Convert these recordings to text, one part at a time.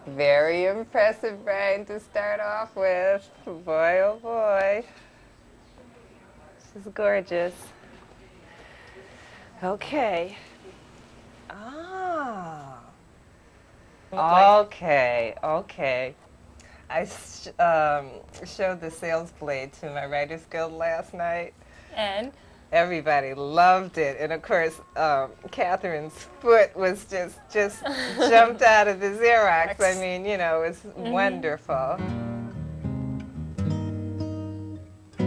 Very impressive, Brian, to start off with. Boy, oh boy. She's gorgeous. Okay. Ah. Okay, okay. I showed the sales blade to my Writers Guild last night. And Everybody loved it, and of course, Catherine's foot was just jumped out of the Xerox. I mean, you know, it's wonderful.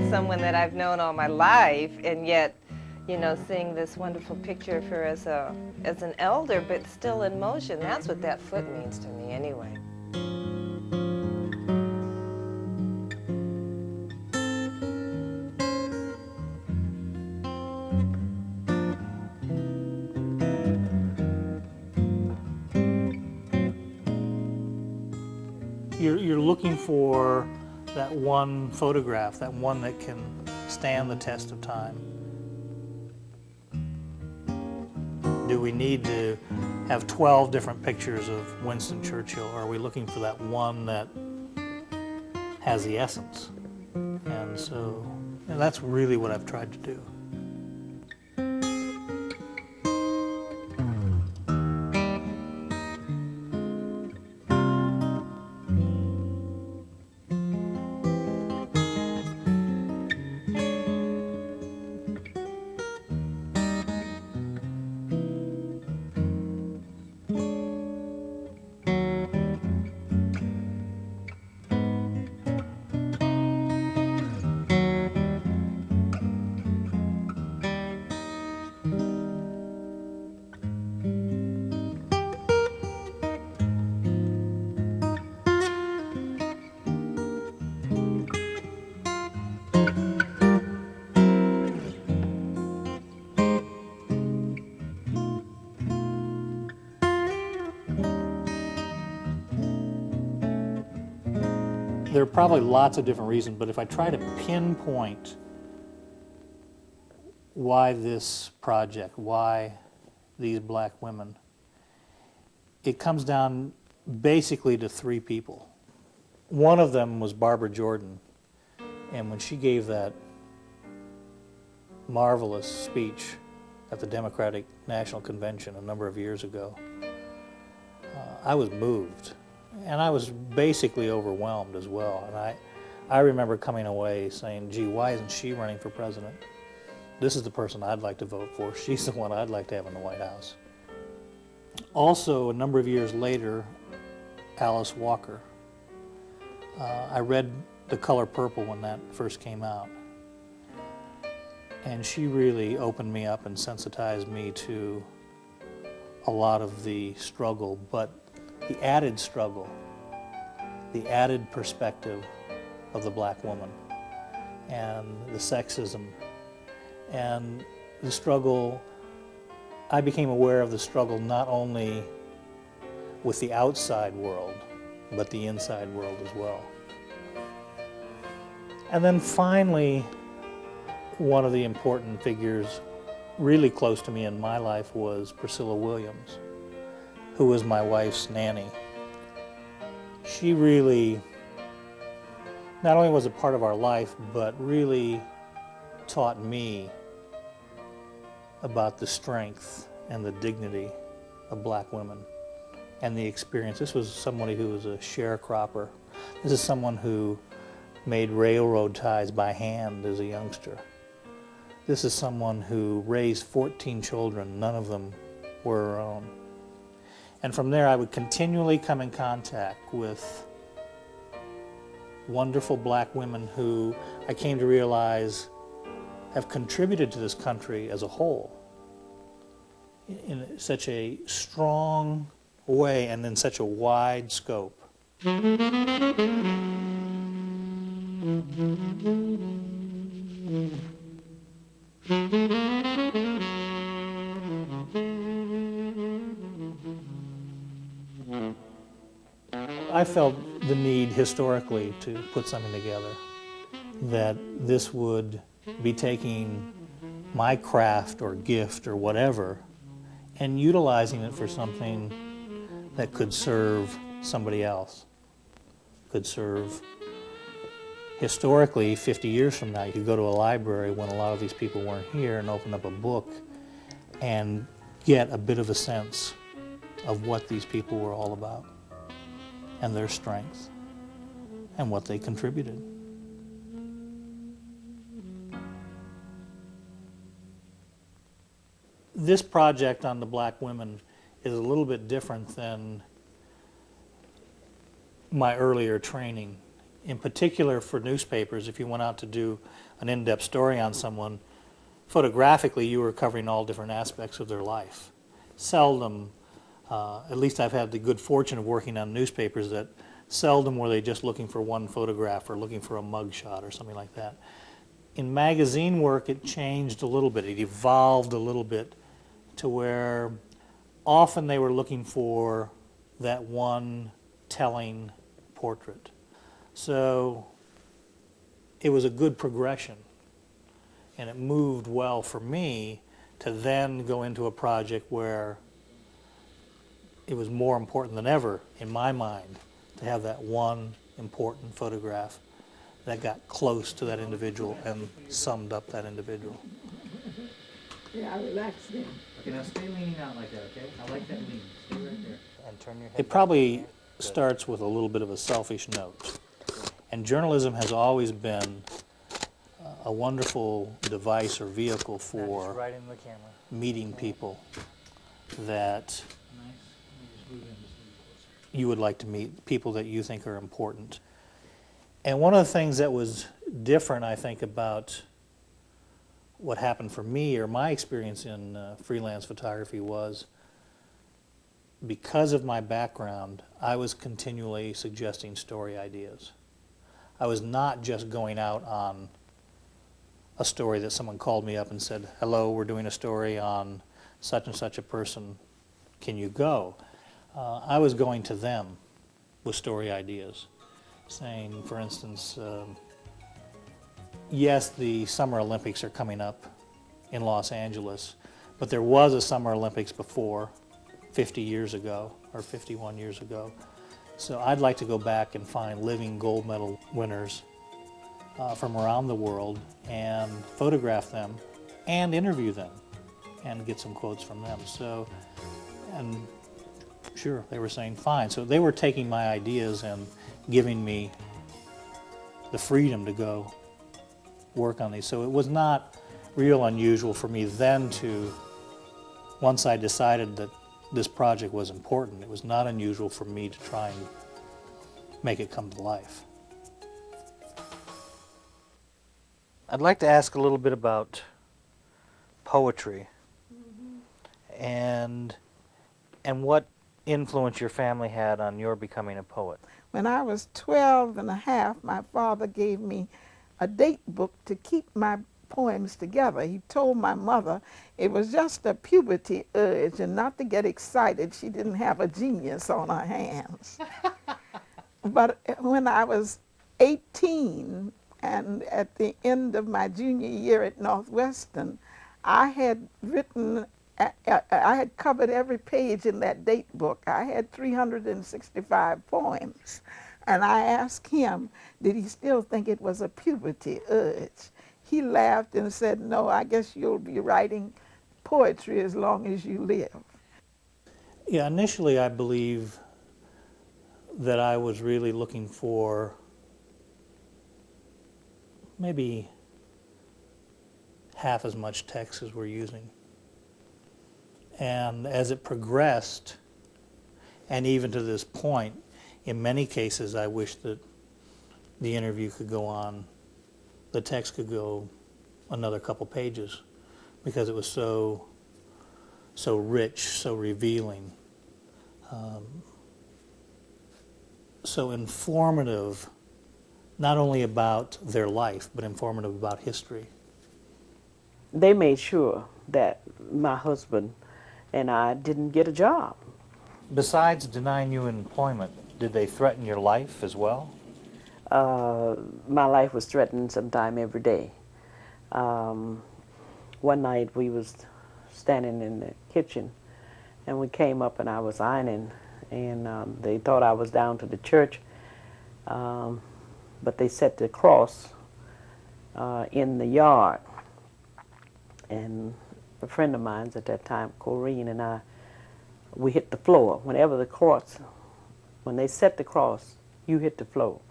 Someone that I've known all my life, and yet, you know, seeing this wonderful picture of her as an elder, but still in motion. That's what that foot means to me, anyway. You're looking for that one photograph, that one that can stand the test of time. Do we need to have 12 different pictures of Winston Churchill, or are we looking for that one that has the essence? And so that's really what I've tried to do. There are probably lots of different reasons, but if I try to pinpoint why this project, why these black women, it comes down basically to three people. One of them was Barbara Jordan, and when she gave that marvelous speech at the Democratic National Convention a number of years ago, I was moved. And I was basically overwhelmed as well. And I remember coming away saying, gee, why isn't she running for president? This is the person I'd like to vote for. She's the one I'd like to have in the White House. Also, a number of years later, Alice Walker. I read The Color Purple when that first came out. And she really opened me up and sensitized me to a lot of the struggle, but the added struggle, the added perspective of the black woman, and the sexism, and the struggle. I became aware of the struggle not only with the outside world, but the inside world as well. And then finally, one of the important figures really close to me in my life was Priscilla Williams, who was my wife's nanny. She really not only was a part of our life, but really taught me about the strength and the dignity of black women and the experience. This was somebody who was a sharecropper. This is someone who made railroad ties by hand as a youngster. This is someone who raised 14 children, none of them were her own. And from there, I would continually come in contact with wonderful black women who I came to realize have contributed to this country as a whole in such a strong way and in such a wide scope. I felt the need historically to put something together that this would be taking my craft or gift or whatever and utilizing it for something that could serve somebody else could serve. Historically, 50 years from now, you could go to a library when a lot of these people weren't here and open up a book and get a bit of a sense of what these people were all about and their strengths and what they contributed. This project on the black women is a little bit different than my earlier training. In particular for newspapers, if you went out to do an in-depth story on someone, photographically you were covering all different aspects of their life. Seldom, at least I've had the good fortune of working on newspapers, that seldom were they just looking for one photograph or looking for a mug shot or something like that. In magazine work, it changed a little bit. It evolved a little bit to where often they were looking for that one telling portrait. So it was a good progression, and it moved well for me to then go into a project where it was more important than ever, in my mind, to have that one important photograph that got close to that individual and summed up that individual. Yeah, I relaxed then. Okay, now stay leaning out like that, okay? I like that lean. Stay right there. And turn your head. It probably starts with a little bit of a selfish note. And journalism has always been a wonderful device or vehicle for Right in the camera. meeting people that Nice. Let me just move in just a little closer. you would like to meet, people that you think are important. And one of the things that was different, I think, about what happened for me or my experience in freelance photography was, because of my background, I was continually suggesting story ideas. I was not just going out on a story that someone called me up and said, hello, we're doing a story on such and such a person, can you go? I was going to them with story ideas, saying, for instance, yes, the Summer Olympics are coming up in Los Angeles, but there was a Summer Olympics before, 50 years ago, or 51 years ago. So I'd like to go back and find living gold medal winners from around the world and photograph them and interview them and get some quotes from them. So, and sure, they were saying fine. So they were taking my ideas and giving me the freedom to go work on these. So it was not real unusual for me then to, once I decided that this project was important, it was not unusual for me to try and make it come to life. I'd like to ask a little bit about poetry and what influence your family had on your becoming a poet. When I was 12 and a half, my father gave me a date book to keep my poems together. He told my mother it was just a puberty urge and not to get excited. She didn't have a genius on her hands. But when I was 18 and at the end of my junior year at Northwestern, I had written, I had covered every page in that date book. I had 365 poems. And I asked him, did he still think it was a puberty urge? He laughed and said, no, I guess you'll be writing poetry as long as you live. Yeah, initially I believe that I was really looking for maybe half as much text as we're using. And as it progressed, and even to this point, in many cases I wish that the interview could go on, the text could go another couple pages, because it was so rich, so revealing, so informative, not only about their life, but informative about history. They made sure that my husband and I didn't get a job. Besides denying you employment, did they threaten your life as well? My life was threatened sometime every day. One night we was standing in the kitchen and we came up and I was ironing and they thought I was down to the church, but they set the cross in the yard. And a friend of mine's at that time, Corrine, and I, we hit the floor. Whenever the cross, when they set the cross, you hit the floor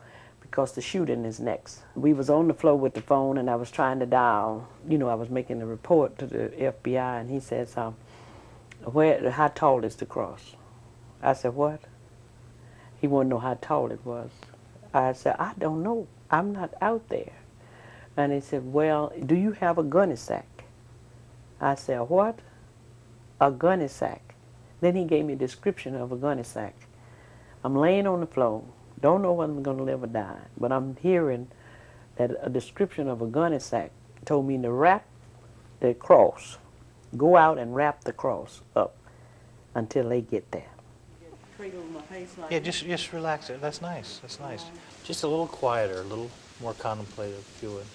because the shooting is next. We was on the floor with the phone, and I was trying to dial, you know, I was making a report to the FBI, and he says, how tall is the cross? I said, what? He wanted to know how tall it was. I said, I don't know. I'm not out there. And he said, well, do you have a gunny sack? I said, what? A gunny sack. Then he gave me a description of a gunny sack. I'm laying on the floor, don't know whether I'm going to live or die, but I'm hearing that a description of a gunny sack told me to wrap the cross, go out and wrap the cross up until they get there. Yeah, just relax it. That's nice. That's nice. Just a little quieter, a little more contemplative, if you would.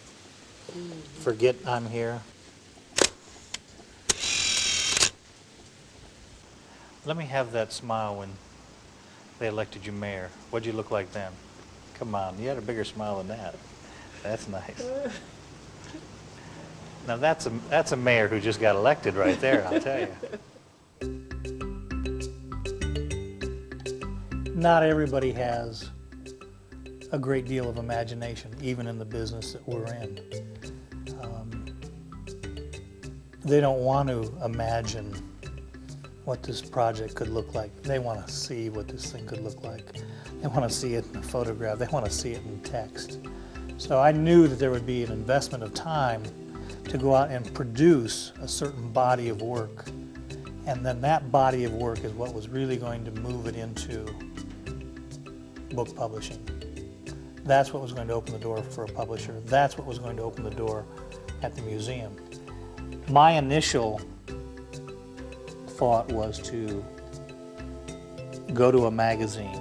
Forget I'm here. Let me have that smile when they elected you mayor. What'd you look like then? Come on, you had a bigger smile than that. That's nice. Now that's a mayor who just got elected right there, I'll tell you. Not everybody has a great deal of imagination, even in the business that we're in. They don't want to imagine what this project could look like. They want to see what this thing could look like. They want to see it in a photograph. They want to see it in text. So I knew that there would be an investment of time to go out and produce a certain body of work. And then that body of work is what was really going to move it into book publishing. That's what was going to open the door for a publisher. That's what was going to open the door at the museum. My initial thought was to go to a magazine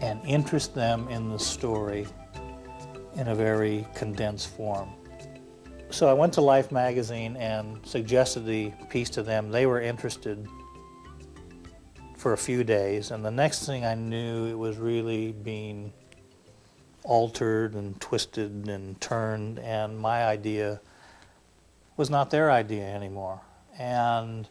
and interest them in the story in a very condensed form. So I went to Life magazine and suggested the piece to them. They were interested for a few days, and the next thing I knew, it was really being altered and twisted and turned, and my idea was not their idea anymore. And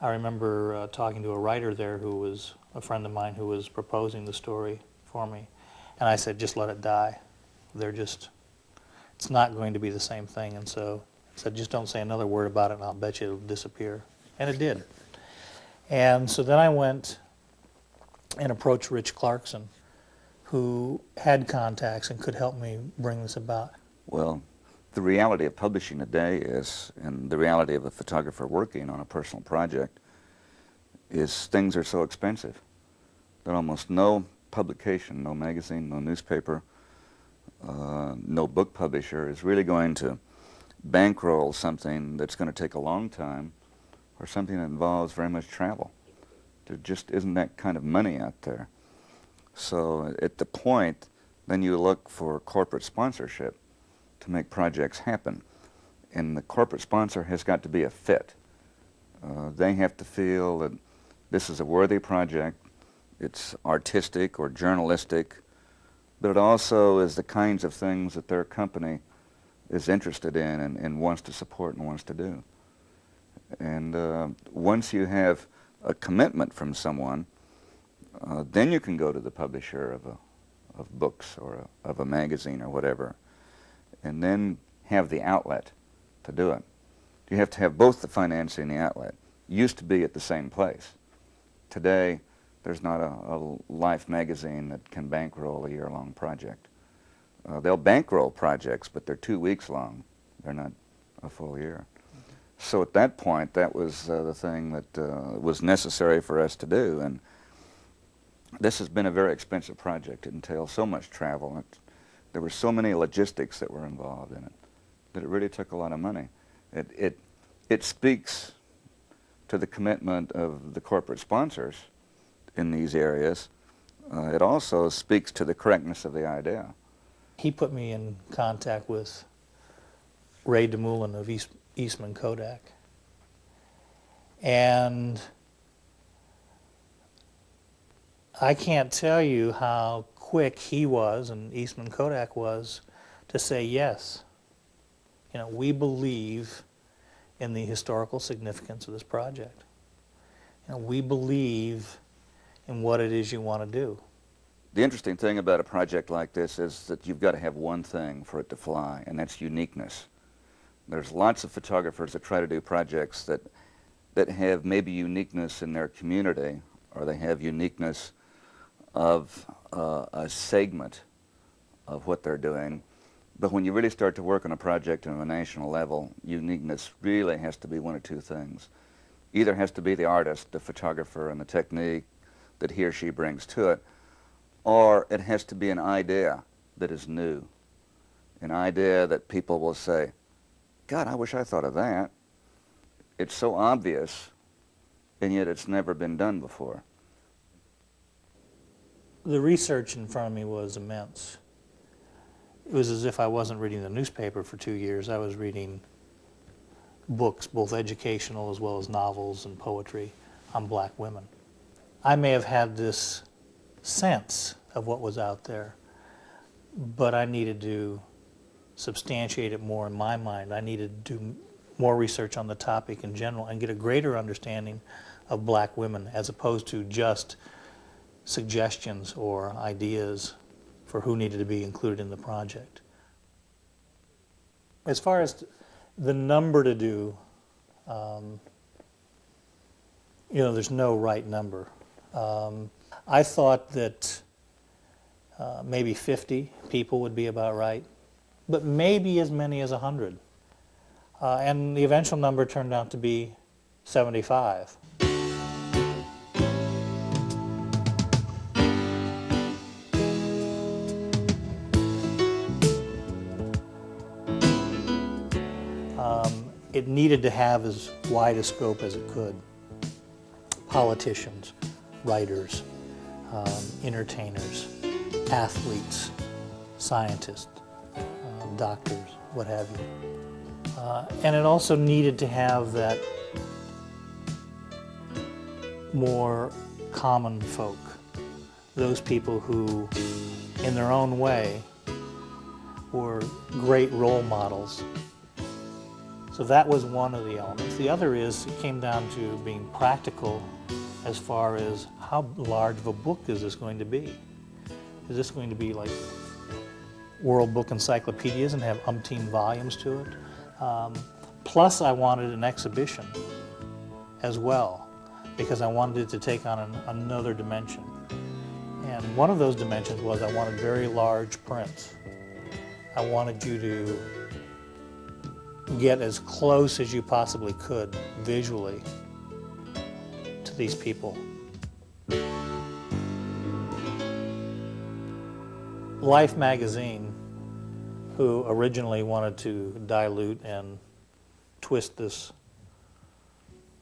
I remember talking to a writer there who was a friend of mine who was proposing the story for me, and I said, just let it die. It's not going to be the same thing. And so I said, just don't say another word about it and I'll bet you it'll disappear. And it did. And so then I went and approached Rich Clarkson, who had contacts and could help me bring this about. Well, the reality of publishing today is, and the reality of a photographer working on a personal project, is things are so expensive that almost no publication, no magazine, no newspaper, no book publisher is really going to bankroll something that's going to take a long time or something that involves very much travel. There just isn't that kind of money out there. So at the point, then you look for corporate sponsorship to make projects happen. And the corporate sponsor has got to be a fit. They have to feel that this is a worthy project, it's artistic or journalistic, but it also is the kinds of things that their company is interested in and wants to support and wants to do. And once you have a commitment from someone, then you can go to the publisher of books or of a magazine or whatever, and then have the outlet to do it. You have to have both the financing and the outlet. Used to be at the same place. Today, there's not a Life magazine that can bankroll a year-long project. They'll bankroll projects, but they're 2 weeks long. They're not a full year. So at that point, that was the thing that was necessary for us to do. And this has been a very expensive project. It entails so much travel. There were so many logistics that were involved in it that it really took a lot of money. It speaks to the commitment of the corporate sponsors in these areas. It also speaks to the correctness of the idea. He put me in contact with Ray DeMullen of Eastman Kodak. And I can't tell you how quick he was, and Eastman Kodak was, to say yes. You know, we believe in the historical significance of this project. You know, we believe in what it is you want to do. The interesting thing about a project like this is that you've got to have one thing for it to fly, and that's uniqueness. There's lots of photographers that try to do projects that have maybe uniqueness in their community, or they have uniqueness of a segment of what they're doing. But when you really start to work on a project on a national level, uniqueness really has to be one of two things. Either has to be the artist, the photographer, and the technique that he or she brings to it, or it has to be an idea that is new, an idea that people will say, God, I wish I thought of that. It's so obvious, and yet it's never been done before. The research in front of me was immense. It was as if I wasn't reading the newspaper for 2 years. I was reading books, both educational as well as novels and poetry on black women. I may have had this sense of what was out there, but I needed to substantiate it more in my mind. I needed to do more research on the topic in general and get a greater understanding of black women, as opposed to just suggestions or ideas for who needed to be included in the project. As far as the number to do, there's no right number. I thought that maybe 50 people would be about right, but maybe as many as 100. And the eventual number turned out to be 75. It needed to have as wide a scope as it could. Politicians, writers, entertainers, athletes, scientists, doctors, what have you. And it also needed to have that more common folk, those people who, in their own way, were great role models. So that was one of the elements. The other is, it came down to being practical as far as how large of a book is this going to be? Is this going to be like World Book Encyclopedias and have umpteen volumes to it? Plus I wanted an exhibition as well, because I wanted it to take on another dimension. And one of those dimensions was I wanted very large prints. I wanted you to get as close as you possibly could visually to these people. Life magazine, who originally wanted to dilute and twist this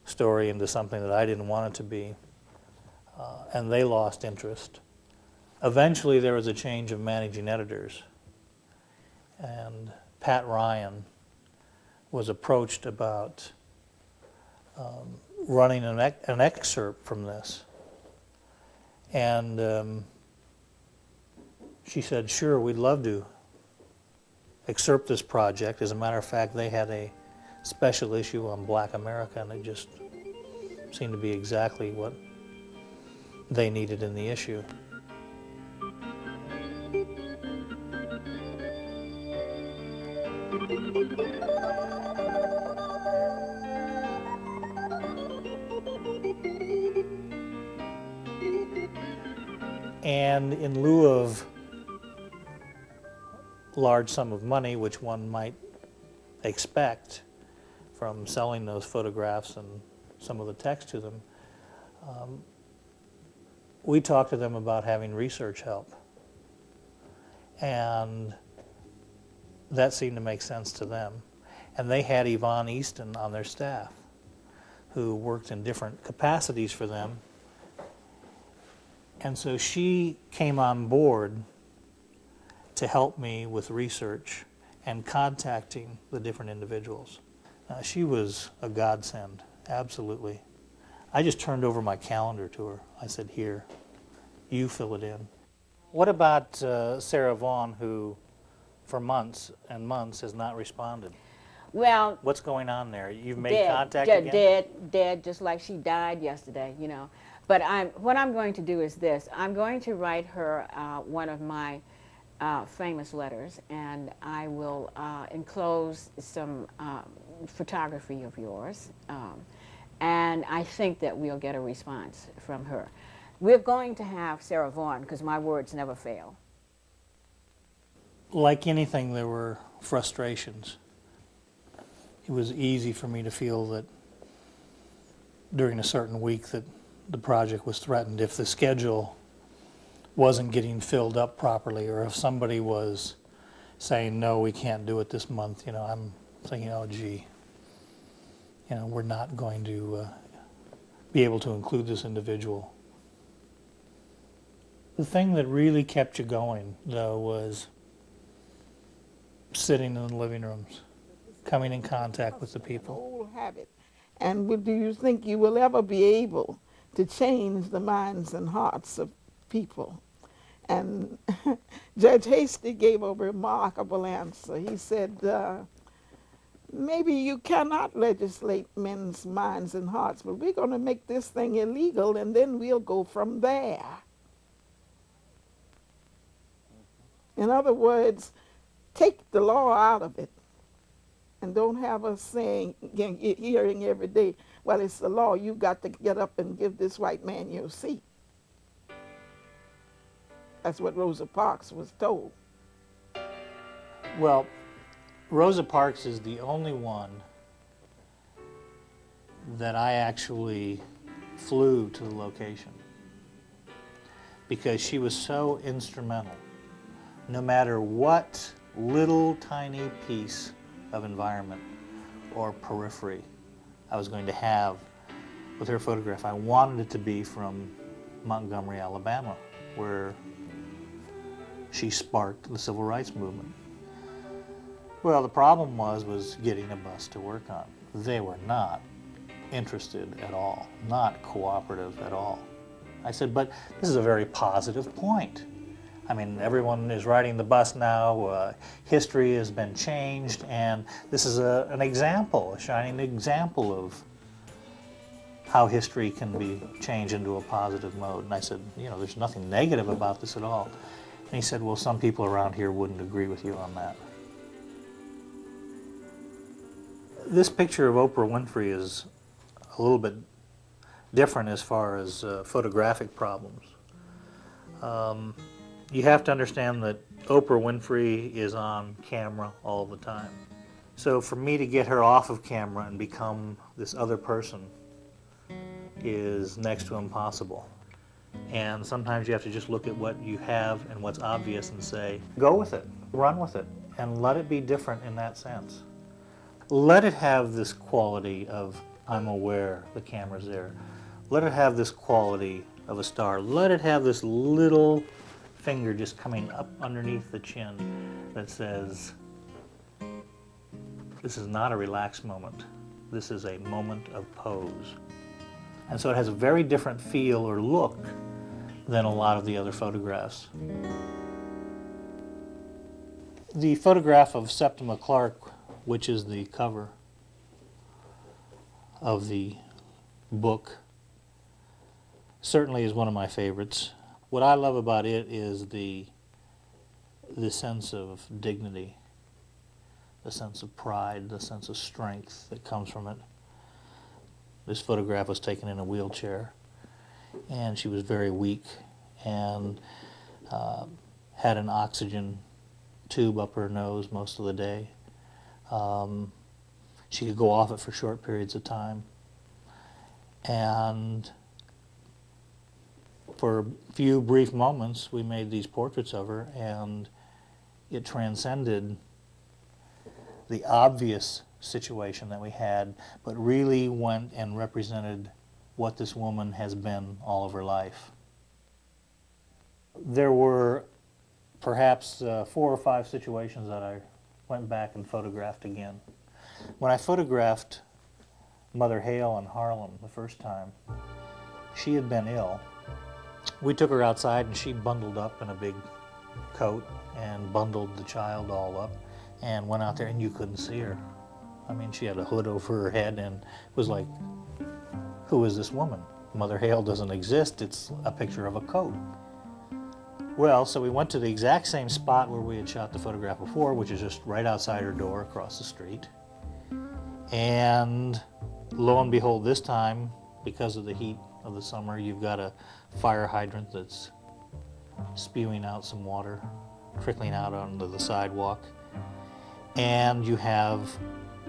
story into something that I didn't want it to be, and they lost interest. Eventually there was a change of managing editors, and Pat Ryan was approached about running an excerpt from this. And she said, sure, we'd love to excerpt this project. As a matter of fact, they had a special issue on Black America, and it just seemed to be exactly what they needed in the issue. And in lieu of large sum of money, which one might expect from selling those photographs and some of the text to them, we talked to them about having research help. And that seemed to make sense to them. And they had Yvonne Easton on their staff, who worked in different capacities for them. And so she came on board to help me with research and contacting the different individuals. She was a godsend, absolutely. I just turned over my calendar to her. I said, here, you fill it in. What about Sarah Vaughan, who for months and months has not responded? Well, What's going on there? You've made dead, contact dead, again? dead, just like she died yesterday, you know. But what I'm going to do is this. I'm going to write her one of my famous letters, and I will enclose some photography of yours. And I think that we'll get a response from her. We're going to have Sarah Vaughan, because my words never fail. Like anything, there were frustrations. It was easy for me to feel that during a certain week that the project was threatened. If the schedule wasn't getting filled up properly, or if somebody was saying, no, we can't do it this month, you know, I'm thinking, oh, gee, you know, we're not going to be able to include this individual. The thing that really kept you going, though, was sitting in the living rooms, coming in contact with the people. Old habit. And do you think you will ever be able to change the minds and hearts of people? And Judge Hasty gave a remarkable answer. He said, maybe you cannot legislate men's minds and hearts, but we're going to make this thing illegal, and then we'll go from there. In other words, take the law out of it, and don't have us saying, hearing every day, well, it's the law, you've got to get up and give this white man your seat. That's what Rosa Parks was told. Well, Rosa Parks is the only one that I actually flew to the location, because she was so instrumental. No matter what little tiny piece of environment or periphery I was going to have with her photograph, I wanted it to be from Montgomery, Alabama, where she sparked the civil rights movement. Well, the problem was getting a bus to work on. They were not interested at all, not cooperative at all. I said, but this is a very positive point. I mean, everyone is riding the bus now, history has been changed, and this is an example, a shining example of how history can be changed into a positive mode. And I said, you know, there's nothing negative about this at all. And he said, well, some people around here wouldn't agree with you on that. This picture of Oprah Winfrey is a little bit different as far as photographic problems. You have to understand that Oprah Winfrey is on camera all the time. So for me to get her off of camera and become this other person is next to impossible. And sometimes you have to just look at what you have and what's obvious and say, go with it, run with it, and let it be different in that sense. Let it have this quality of, I'm aware the camera's there. Let it have this quality of a star. Let it have this little finger just coming up underneath the chin that says, this is not a relaxed moment. This is a moment of pose. And so it has a very different feel or look than a lot of the other photographs. The photograph of Septima Clark, which is the cover of the book, certainly is one of my favorites. What I love about it is the sense of dignity, the sense of pride, the sense of strength that comes from it. This photograph was taken in a wheelchair, and she was very weak and had an oxygen tube up her nose most of the day. She could go off it for short periods of time. And for a few brief moments, we made these portraits of her, and it transcended the obvious situation that we had, but really went and represented what this woman has been all of her life. There were perhaps 4 or 5 situations that I went back and photographed again. When I photographed Mother Hale in Harlem the first time, she had been ill, We took her outside and she bundled up in a big coat and bundled the child all up and went out there, and you couldn't see her. I mean, she had a hood over her head and it was like, who is this woman? Mother Hale doesn't exist, it's a picture of a coat. Well, so we went to the exact same spot where we had shot the photograph before, which is just right outside her door across the street. And lo and behold, this time, because of the heat of the summer, you've got a fire hydrant that's spewing out some water, trickling out onto the sidewalk. And you have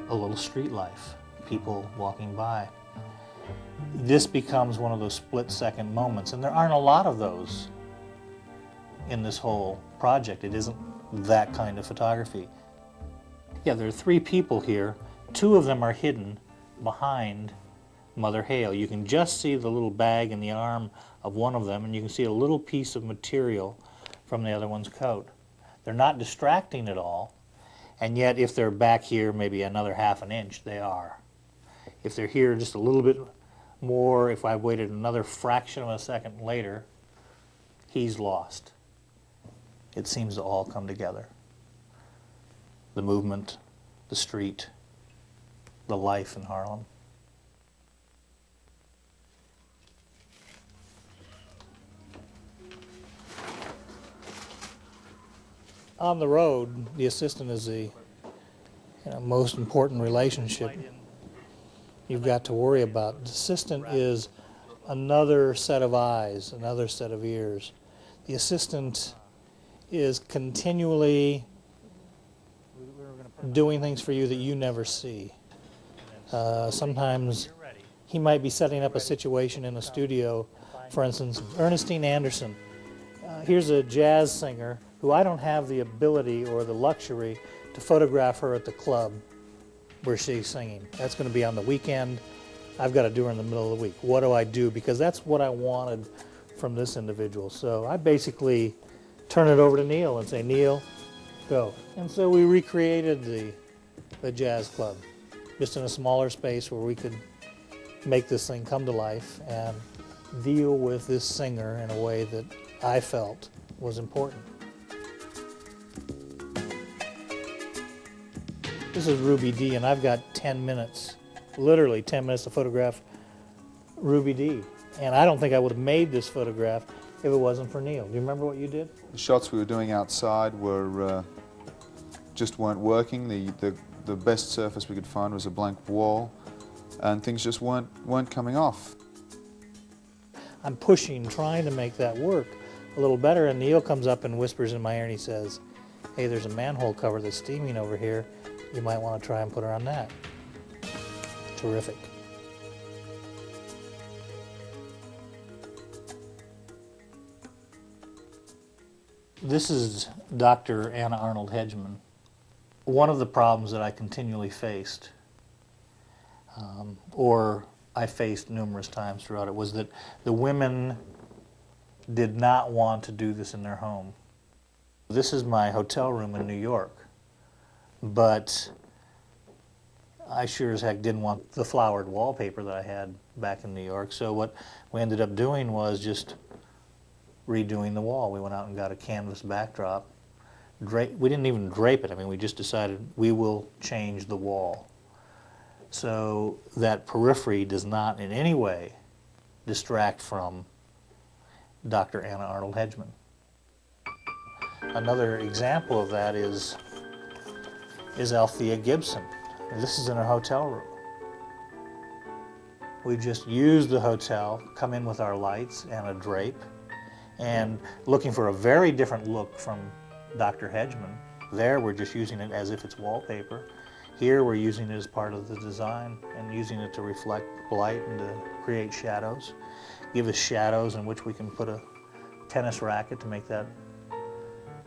a little street life, people walking by. This becomes one of those split-second moments, and there aren't a lot of those in this whole project. It isn't that kind of photography. Yeah, there are 3 people here. 2 of them are hidden behind Mother Hale. You can just see the little bag in the arm of one of them, and you can see a little piece of material from the other one's coat. They're not distracting at all, and yet if they're back here maybe another half an inch, they are. If they're here just a little bit more, if I waited another fraction of a second later, he's lost. It seems to all come together. The movement, the street, the life in Harlem. On the road, the assistant is the most important relationship you've got to worry about. The assistant is another set of eyes, another set of ears. The assistant is continually doing things for you that you never see. Sometimes he might be setting up a situation in a studio. For instance, Ernestine Anderson. Here's a jazz singer who I don't have the ability or the luxury to photograph her at the club where she's singing. That's going to be on the weekend. I've got to do her in the middle of the week. What do I do? Because that's what I wanted from this individual. So I basically turn it over to Neil and say, Neil, go. And so we recreated the jazz club, just in a smaller space where we could make this thing come to life and deal with this singer in a way that I felt was important. This is Ruby Dee, and I've got 10 minutes, literally 10 minutes to photograph Ruby Dee. And I don't think I would have made this photograph if it wasn't for Neil. Do you remember what you did? The shots we were doing outside were just weren't working. The best surface we could find was a blank wall, and things just weren't coming off. I'm pushing, trying to make that work a little better, and Neil comes up and whispers in my ear and he says, hey, there's a manhole cover that's steaming over here. You might want to try and put her on that. Terrific. This is Dr. Anna Arnold Hedgeman. One of the problems that I continually faced, or I faced numerous times throughout it, was that the women did not want to do this in their home. This is my hotel room in New York, but I sure as heck didn't want the flowered wallpaper that I had back in New York, so what we ended up doing was just redoing the wall. We went out and got a canvas backdrop. We didn't even drape it. I mean, we just decided we will change the wall so that periphery does not in any way distract from Dr. Anna Arnold Hedgeman. Another example of that is Althea Gibson. This is in a hotel room. We just used the hotel, come in with our lights and a drape, and looking for a very different look from Dr. Hedgeman. There we're just using it as if it's wallpaper. Here we're using it as part of the design and using it to reflect light and to create shadows. Give us shadows in which we can put a tennis racket to make that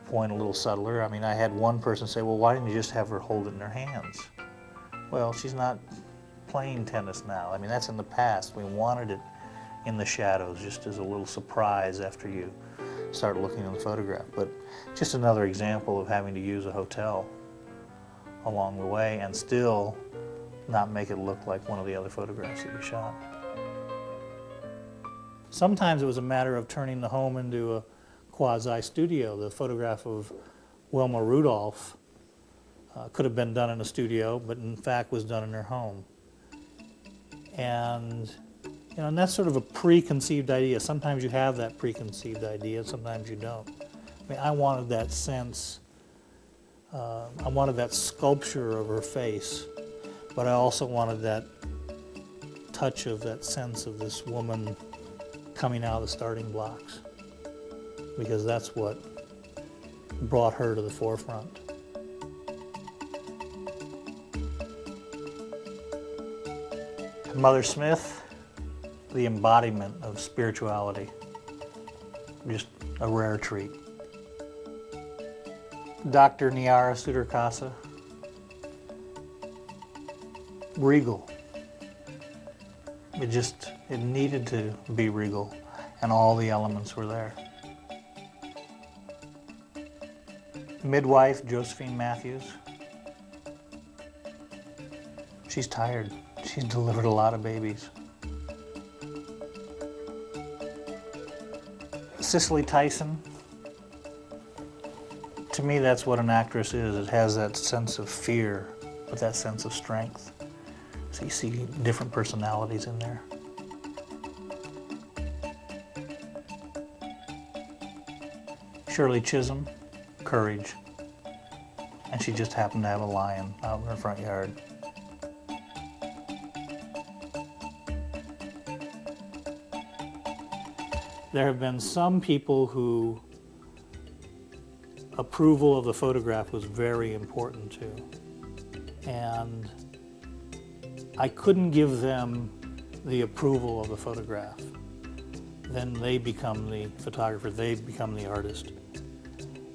point a little subtler. I mean, I had one person say, well, why didn't you just have her hold it in her hands? Well, she's not playing tennis now. I mean, that's in the past. We wanted it in the shadows just as a little surprise after you start looking at the photograph. But just another example of having to use a hotel along the way and still not make it look like one of the other photographs that we shot. Sometimes it was a matter of turning the home into a quasi-studio. The photograph of Wilma Rudolph could have been done in a studio, but in fact was done in her home. And and that's sort of a preconceived idea. Sometimes you have that preconceived idea, sometimes you don't. I mean, I wanted that sense, I wanted that sculpture of her face, but I also wanted that touch of that sense of this woman coming out of the starting blocks, because that's what brought her to the forefront. Mother Smith, the embodiment of spirituality, just a rare treat. Dr. Nyara Sudarkasa, regal. It needed to be regal, and all the elements were there. Midwife Josephine Matthews. She's tired. She's delivered a lot of babies. Cicely Tyson. To me, that's what an actress is. It has that sense of fear, but that sense of strength. So you see different personalities in there. Shirley Chisholm, courage. And she just happened to have a lion out in her front yard. There have been some people who approval of the photograph was very important to. And I couldn't give them the approval of the photograph. Then they become the photographer, they become the artist.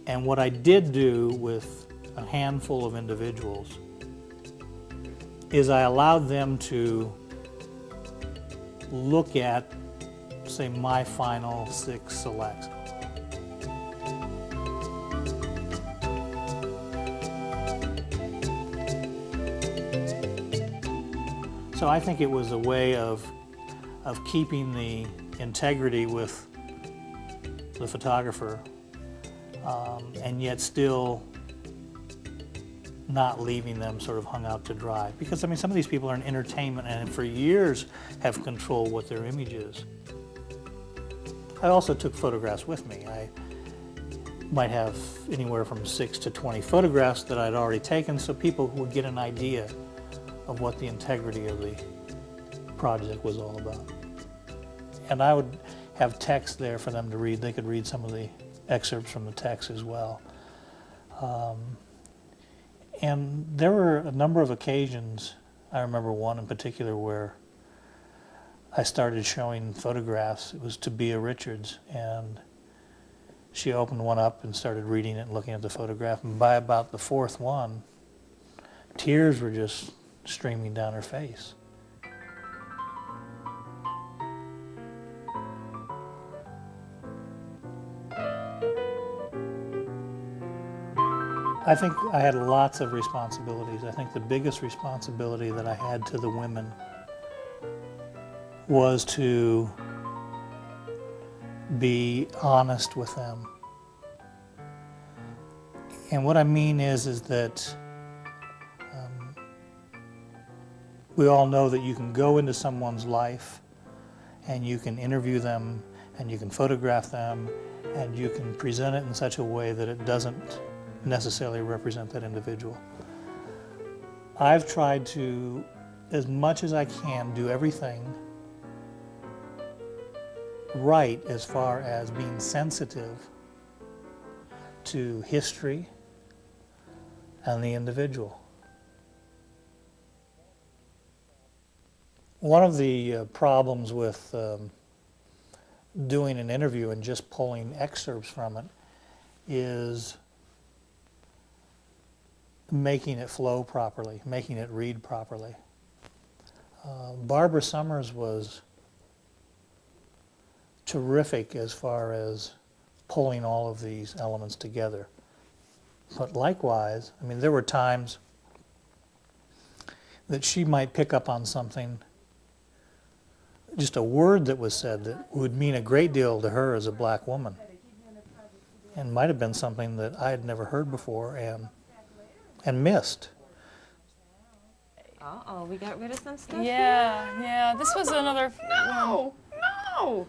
And what I did do with a handful of individuals is I allowed them to look at, say, my final 6 selects. So I think it was a way of keeping the integrity with the photographer, and yet still not leaving them sort of hung out to dry. Because, I mean, some of these people are in entertainment and for years have controlled what their image is. I also took photographs with me. I might have anywhere from 6 to 20 photographs that I'd already taken, so people would get an idea of what the integrity of the project was all about. And I would have text there for them to read. They could read some of the excerpts from the text as well. And there were a number of occasions, I remember one in particular where I started showing photographs. It was to Bea Richards, and she opened one up and started reading it and looking at the photograph. And by about the 4th one, tears were just streaming down her face. I think I had lots of responsibilities. I think the biggest responsibility that I had to the women was to be honest with them. And what I mean is that we all know that you can go into someone's life and you can interview them and you can photograph them and you can present it in such a way that it doesn't necessarily represent that individual. I've tried to, as much as I can, do everything right as far as being sensitive to history and the individual. One of the problems with doing an interview and just pulling excerpts from it is making it flow properly, making it read properly. Barbara Summers was terrific as far as pulling all of these elements together. But likewise, I mean, there were times that she might pick up on something just a word that was said that would mean a great deal to her as a black woman, and might have been something that I had never heard before and missed. Uh-oh, we got rid of some stuff? Yeah, yeah. This was another. No, no.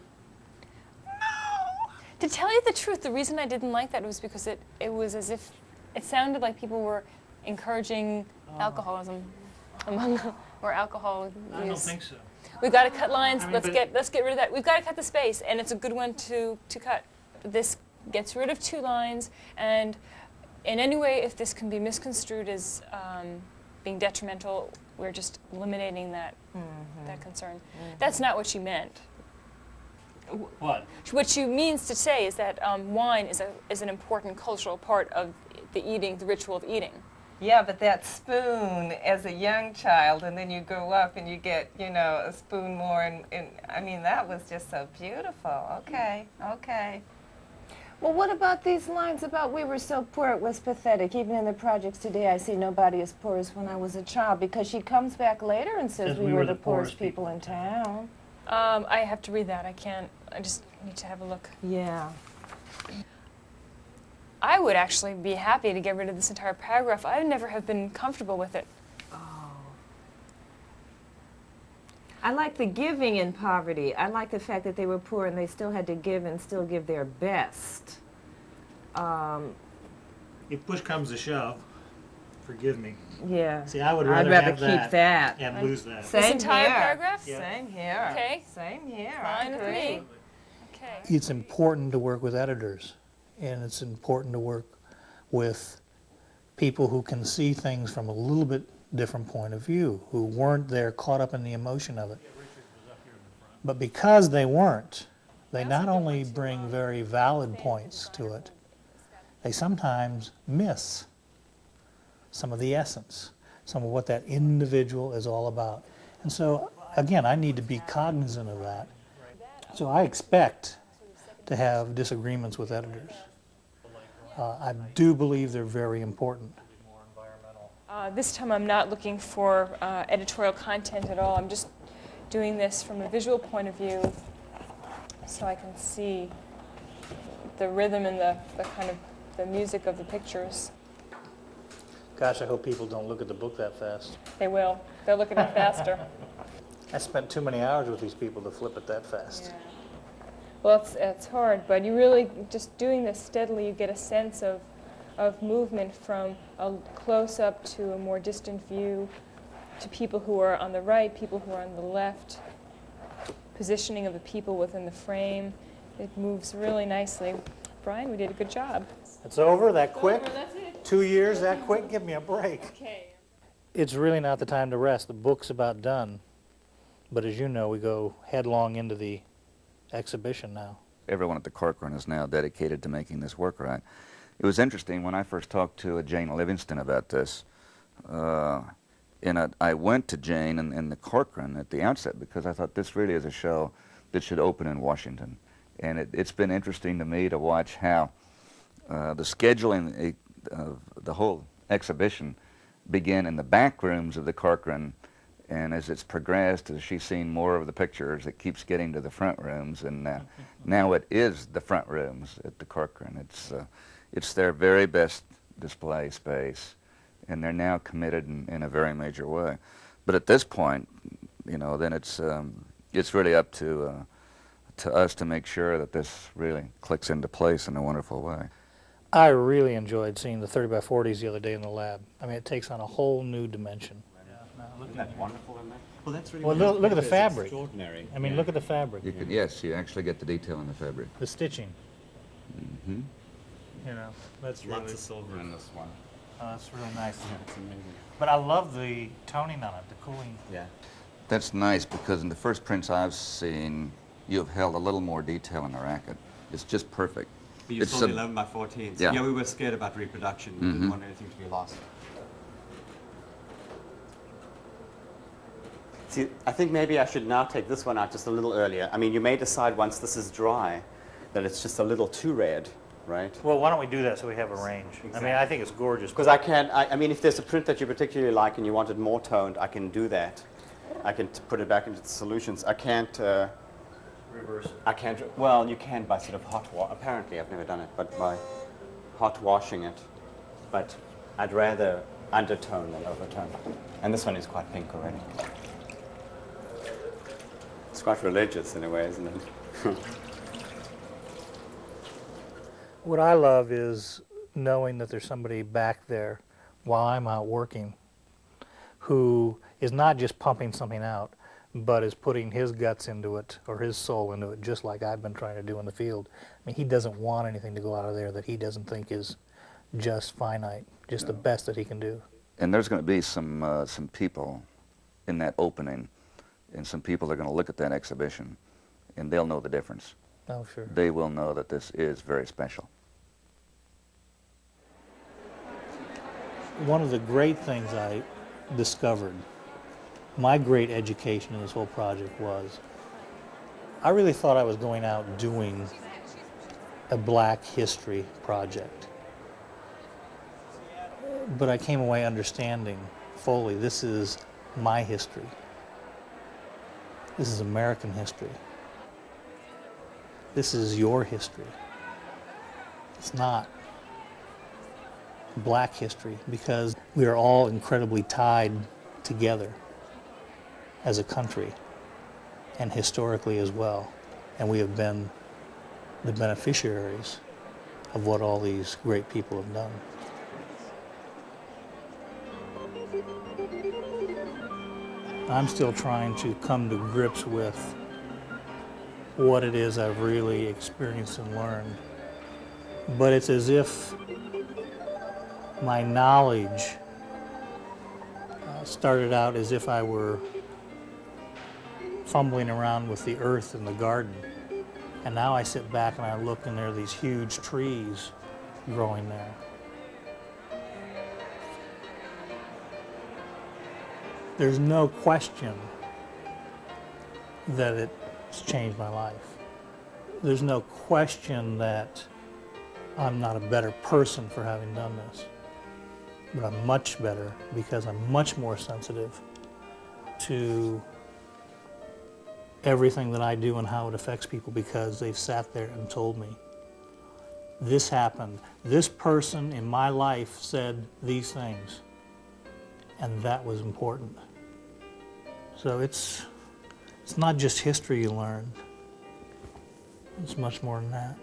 To tell you the truth, the reason I didn't like that was because it was as if it sounded like people were encouraging alcoholism among or alcohol use. I don't think so. We've got to cut lines. I mean, let's get rid of that. We've got to cut the space, and it's a good one to cut. This gets rid of 2 lines, and in any way, if this can be misconstrued as being detrimental, we're just eliminating that that concern. That's not what she meant. What? What she means to say is that wine is an important cultural part of the eating, the ritual of eating. Yeah, but that spoon as a young child, and then you grow up and you get, a spoon more, and I mean, that was just so beautiful. Okay, okay. Well, what about these lines about we were so poor it was pathetic? Even in the projects today, I see nobody as poor as when I was a child, because she comes back later and says we were the poorest people in town. I have to read that. I can't. I just need to have a look. Yeah. I would actually be happy to get rid of this entire paragraph. I never have been comfortable with it. I like the giving in poverty. I like the fact that they were poor and they still had to give and still give their best. If push comes to shove, forgive me. Yeah. See, I would I'd rather rather have keep that. and lose that. Same This entire here. paragraph? Yeah. Same here. Okay. Same here. Fine I with agree. me. Okay. It's important to work with editors, and it's important to work with people who can see things from a little bit different point of view, who weren't there caught up in the emotion of it. But because they weren't, they not only bring very valid points to it, they sometimes miss some of the essence, some of what that individual is all about. And so, again, I need to be cognizant of that. So I expect to have disagreements with editors. I do believe they're very important. This time I'm not looking for editorial content at all. I'm just doing this from a visual point of view so I can see the rhythm and the kind of the music of the pictures. Gosh, I hope people don't look at the book that fast. They will. They'll look at it faster. I spent too many hours with these people to flip it that fast. Yeah. Well, it's hard, but you really, just doing this steadily, you get a sense of movement from a close-up to a more distant view, to people who are on the right, people who are on the left, positioning of the people within the frame. It moves really nicely. Brian, we did a good job. It's over that quick? That's it. 2 years that quick? Give me a break. Okay. It's really not the time to rest. The book's about done. But as you know, we go headlong into the exhibition now. Everyone at the Corcoran is now dedicated to making this work right. It was interesting when I first talked to Jane Livingston about this. I went to Jane and the Corcoran at the outset because I thought this really is a show that should open in Washington. And it's been interesting to me to watch how the scheduling of the whole exhibition began in the back rooms of the Corcoran, and as it's progressed, as she's seen more of the pictures, it keeps getting to the front rooms, and now it is the front rooms at the Corcoran. It's their very best display space, and they're now committed in a very major way. But at this point, then it's really up to us to make sure that this really clicks into place in a wonderful way. I really enjoyed seeing the 30 by 40s the other day in the lab. I mean, it takes on a whole new dimension. Isn't that wonderful in there? Well, that's really Well, look at the fabric. extraordinary. I mean, look at the fabric. Yes, you actually get the detail in the fabric. The stitching. Mm-hmm. That's Lots really, of silver in this one. that's really nice. Yeah, it's amazing. But I love the toning on it, the cooling. Yeah. That's nice because in the first prints I've seen, you've held a little more detail in the racket. It's just perfect. But you It's saw the a- 11 by 14. So Yeah. we were scared about reproduction. We Mhm. didn't want anything to be lost. See, I think maybe I should now take this one out just a little earlier. I mean, you may decide once this is dry that it's just a little too red, right? Well, why don't we do that so we have a range? I mean, I think it's gorgeous. Because I mean, if there's a print that you particularly like and you want it more toned, I can do that. I can put it back into the solutions. I can't. Reverse it. I can't. Well, you can by sort of hot wash. Apparently, I've never done it, but by hot washing it. But I'd rather undertone than overtone. And this one is quite pink already. It's quite religious in a way, isn't it? What I love is knowing that there's somebody back there while I'm out working who is not just pumping something out, but is putting his guts into it or his soul into it, just like I've been trying to do in the field. I mean, he doesn't want anything to go out of there that he doesn't think is just finite, just the best that he can do. And there's going to be some people in that opening, and some people that are going to look at that exhibition, and they'll know the difference. Oh, sure. They will know that this is very special. One of the great things I discovered, my great education in this whole project was, I really thought I was going out doing a Black history project. But I came away understanding fully, this is my history. This is American history. This is your history. It's not Black history, because we are all incredibly tied together as a country and historically as well. And we have been the beneficiaries of what all these great people have done. I'm still trying to come to grips with what it is I've really experienced and learned. But it's as if my knowledge started out as if I were fumbling around with the earth in the garden. And now I sit back and I look and there are these huge trees growing there. There's no question that it's changed my life. There's no question that I'm not a better person for having done this. But I'm much better because I'm much more sensitive to everything that I do and how it affects people, because they've sat there and told me, this happened. This person in my life said these things, and that was important. So it's not just history you learn. It's much more than that.